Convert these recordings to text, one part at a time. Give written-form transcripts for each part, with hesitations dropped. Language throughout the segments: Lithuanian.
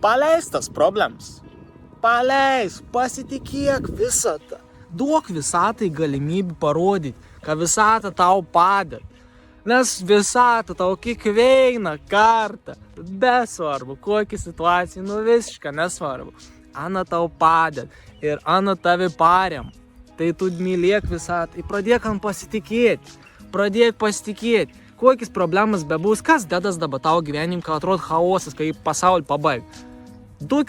paleis tas problemas. Paleis, pasitikėk visatą. Duok visatai galimybę parodyti, kad visata tau padeda. Nes visata tau kiekvieną kartą, besvarbu, kokia situacija, visiškai nesvarbu. Ana tau padeda ir Ana tavi parem. Tai tu mylėk visatą, pradėk ant pasitikėti. Kokias problemas bebus, kas dedas dabar tau gyvenim, kad atrodo chaosas, kai pasaulį pabaig.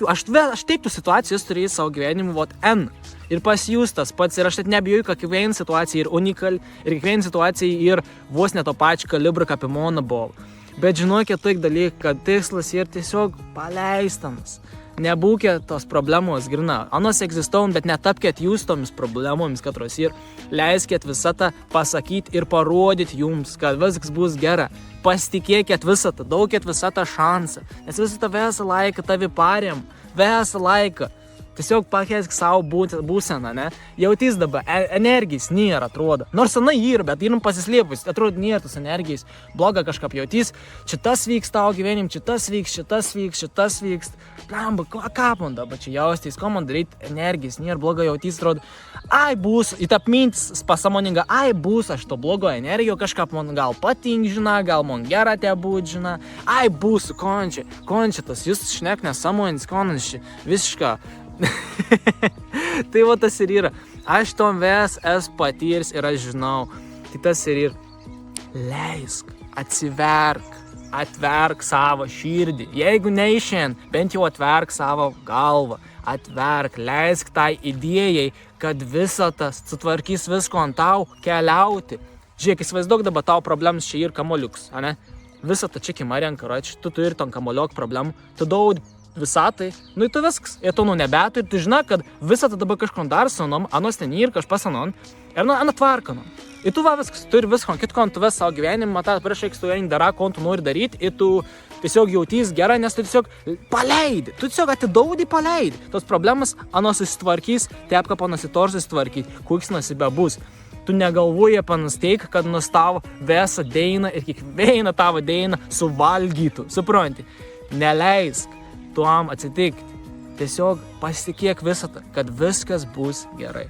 Aš taip tų situacijos turėjau savo gyvenimu, N. Ir pasijus tas pats, ir aš net nebijoju, kad kiekviena situacija ir unikali, ir kiekviena situacija ir vos ne to pačio kalibro kaip Monobol. Bet žinokit toik dalyk, kad tikslas ir tiesiog paleistamas. Nebūkit tos problemos grina. Anos egzistuojam, bet netapkit jūs tomis problemomis, katros ir leiskit visatą pasakyti ir parodyti jums, kad viskas bus gera. Pasitikėkit visatą, daukit visatą šansą, nes visatą visą laiką tavi parem, visą laiką. Tiesiog pakeisk savo būseną, ne? Jautys dabar, energijos nėra, atrodo. Nors senai yra, bet yra pasislėpus, atrodo, nėra tos energijos. Bloga kažkaip jautys, čia tas vyks tavo gyvenim, čia tas vyks. Blemba, ką man dabar čia jaustys, ko man daryti, energijos nėra, bloga jautys, atrodo. Bus, įtap mintis pasamoninga, bus aš to blogo energijo, kažkaip man gal patink, žina, gal man gera te būt, žina. Bus, končia tas, jūs šnek nesąmonis, končia, visiška. Tai tas ir yra. Aš tom ves esu patyrs ir aš žinau. Tai tas ir yra. Leisk, atverk savo širdį. Jeigu neišien, bent jau atverk savo galvą. Atverk, leisk tai idėjai, kad visatas sutvarkys visko ant tau keliauti. Žiūrėk, įsivaizduok dabar tau problemas čia ir kamoliuks, ane? Visata čia kimarenka, tu turi ton kamoliok problemų, tu daug visatai, tu viskas, ir tu nebetų, ir tu žinai, kad visata dabar kažkon dar sanom, anos ten ir kažpas anon, ir atvarkanom. Ir tu viskas, tu ir visko, kitko, tu ves savo gyvenimą, matai, prieš eik tu dara, ko tu nori daryti, ir tu tiesiog jautys gerai, nes tu tiesiog paleidi, tu tiesiog atidaudi paleidi. Tos problemas anos susitvarkys, tepka panasitors susitvarkyti, koks nasibė bus. Tu negalvoji panasteik, kad nus tavo visą dainą ir kiekvieną tavo dainą suvalgytų, supranti. Neleisk tuom atsitikti. Tiesiog pasitikėk visatą, kad viskas bus gerai.